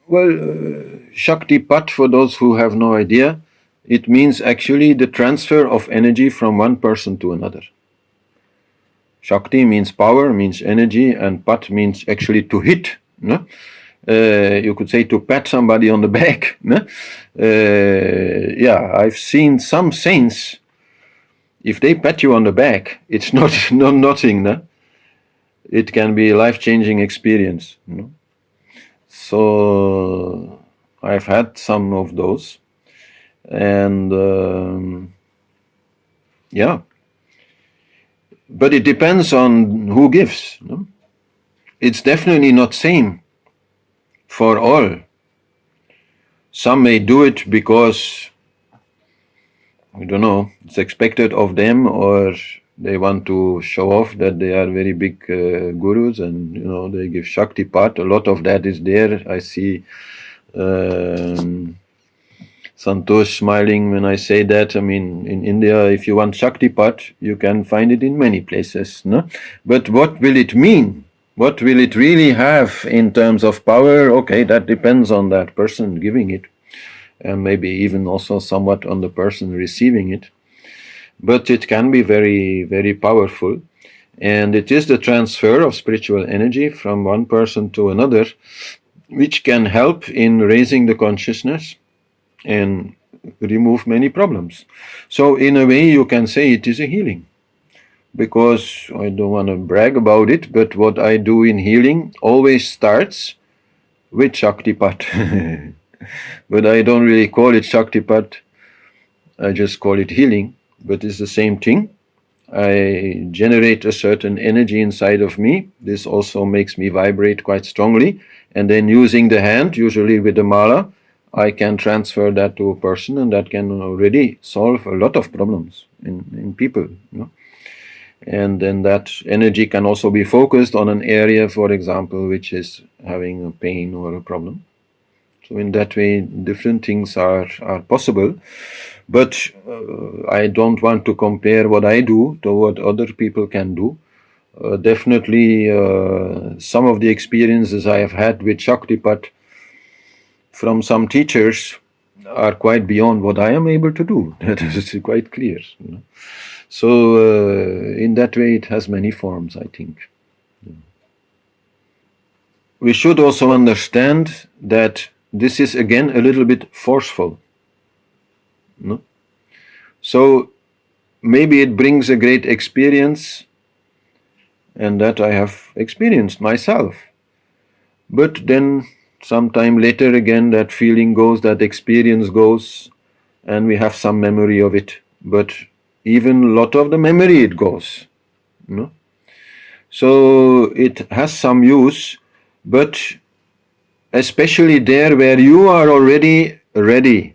Well, Shaktipat, for those who have no idea, it means actually the transfer of energy from one person to another. Shakti means power, means energy, and Pat means actually to hit. No? You could say to pat somebody on the back. No? Yeah, I've seen some saints, if they pat you on the back, it's not nothing. No? It can be a life-changing experience. No? So I've had some of those, and yeah, but it depends on who gives. No? It's definitely not same for all. Some may do it because, I don't know, it's expected of them, or they want to show off that they are very big gurus, and they give Shaktipat. A lot of that is there. I see Santosh smiling when I say that. I mean, in India, if you want Shaktipat, you can find it in many places. No? But what will it mean? What will it really have in terms of power? Okay, that depends on that person giving it, and maybe even also somewhat on the person receiving it. But it can be very, very powerful. And it is the transfer of spiritual energy from one person to another, which can help in raising the consciousness and remove many problems. So in a way you can say it is a healing, because I don't want to brag about it, but what I do in healing always starts with Shaktipat. But I don't really call it Shaktipat, I just call it healing, but it's the same thing. I generate a certain energy inside of me. This also makes me vibrate quite strongly, and then using the hand, usually with the mala, I can transfer that to a person, and that can already solve a lot of problems in people. And then that energy can also be focused on an area, for example, which is having a pain or a problem. So in that way, different things are possible. But I don't want to compare what I do to what other people can do. Definitely, some of the experiences I have had with Shaktipat from some teachers are quite beyond what I am able to do. That is quite clear. So in that way, it has many forms, I think. We should also understand that this is again a little bit forceful. No? So maybe it brings a great experience, and that I have experienced myself. But then sometime later again that feeling goes, that experience goes, and we have some memory of it. But even a lot of the memory it goes. No? So it has some use, but especially there where you are already ready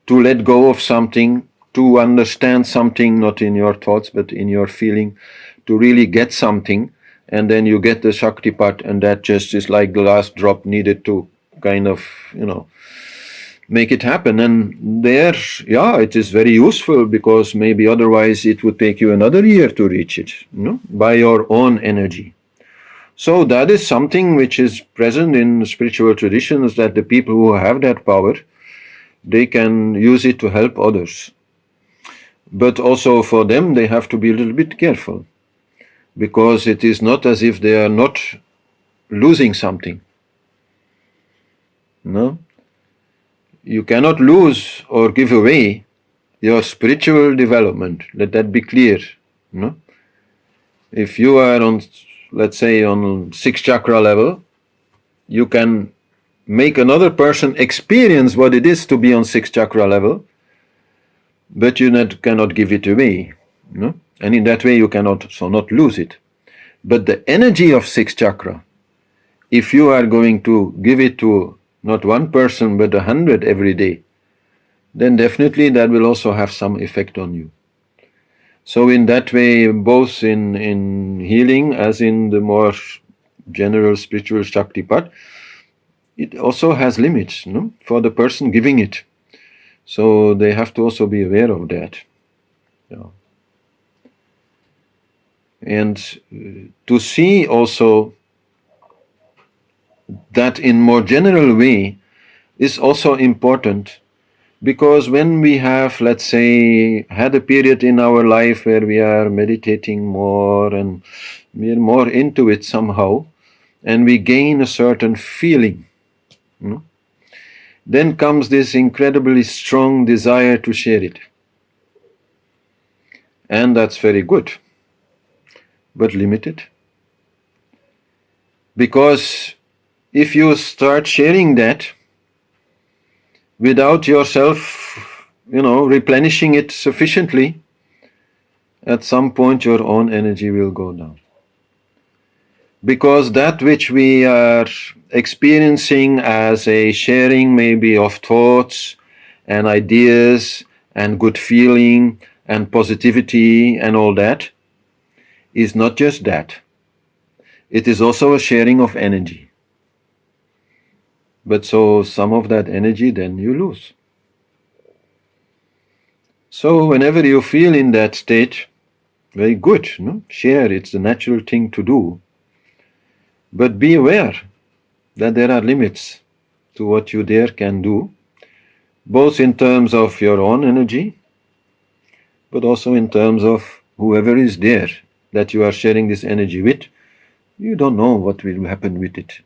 to let go of something, to understand something, not in your thoughts, but in your feeling, to really get something, and then you get the Shaktipat, and that just is like the last drop needed to kind of, make it happen. And there, yeah, it is very useful, because maybe otherwise it would take you another year to reach it, by your own energy. So that is something which is present in spiritual traditions, that the people who have that power, they can use it to help others. But also for them, they have to be a little bit careful, because it is not as if they are not losing something. No? You cannot lose or give away your spiritual development. Let that be clear. No? If you are on, let's say, on 6th chakra level, you can make another person experience what it is to be on 6th chakra level, but you cannot give it away. No? And in that way you cannot not lose it. But the energy of 6th chakra, if you are going to give it to not one person but 100 every day, then definitely that will also have some effect on you. So in that way, both in healing as in the more general spiritual Shaktipat, it also has limits, for the person giving it. So they have to also be aware of that. Yeah. And to see also that in more general way, is also important, because when we have, let's say, had a period in our life where we are meditating more and we are more into it somehow, and we gain a certain feeling, then comes this incredibly strong desire to share it. And that's very good, but limited. Because if you start sharing that without yourself, replenishing it sufficiently, at some point your own energy will go down. Because that which we are experiencing as a sharing maybe of thoughts and ideas and good feeling and positivity and all that is not just that. It is also a sharing of energy. But so some of that energy then you lose. So whenever you feel in that state, very good, share, it's the natural thing to do. But be aware that there are limits to what you there can do, both in terms of your own energy, but also in terms of whoever is there that you are sharing this energy with. You don't know what will happen with it,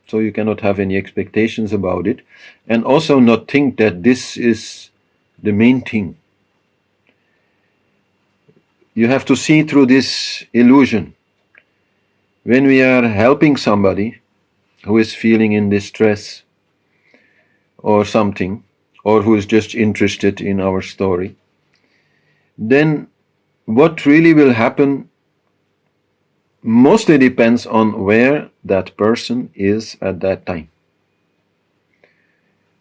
so you cannot have any expectations about it, and also not think that this is the main thing. You have to see through this illusion. When we are helping somebody who is feeling in distress or something, or who is just interested in our story, then what really will happen mostly depends on where that person is at that time.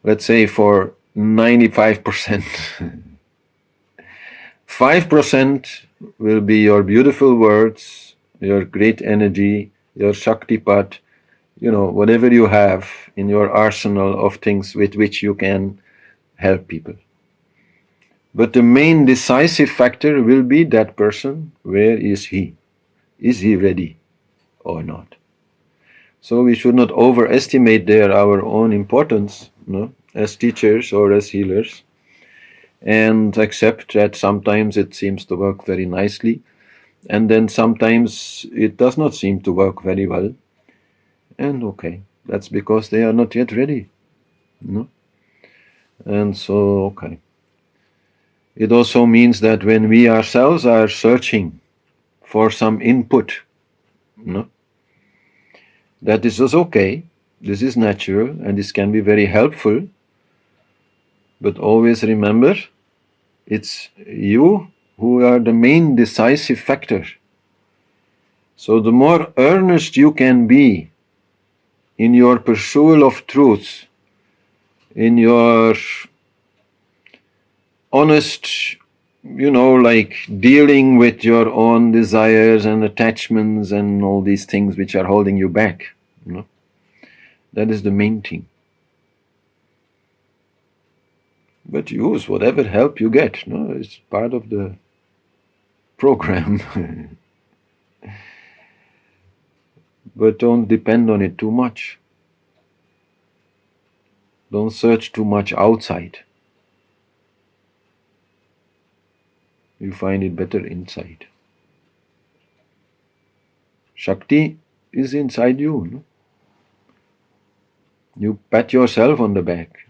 Let's say for 95%, 5% will be your beautiful words, your great energy, your Shaktipat, whatever you have in your arsenal of things with which you can help people. But the main decisive factor will be that person. Where is he? Is he ready or not? So we should not overestimate there our own importance, as teachers or as healers, and accept that sometimes it seems to work very nicely, and then sometimes it does not seem to work very well. And okay, that's because they are not yet ready. And so, okay. It also means that when we ourselves are searching for some input, that this is okay, this is natural, and this can be very helpful. But always remember, it's you who are the main decisive factor. So the more earnest you can be in your pursuit of truth, in your honest, like dealing with your own desires and attachments and all these things which are holding you back, that is the main thing. But use whatever help you get, it's part of the program. But don't depend on it too much. Don't search too much outside. You find it better inside. Shakti is inside you. You pat yourself on the back.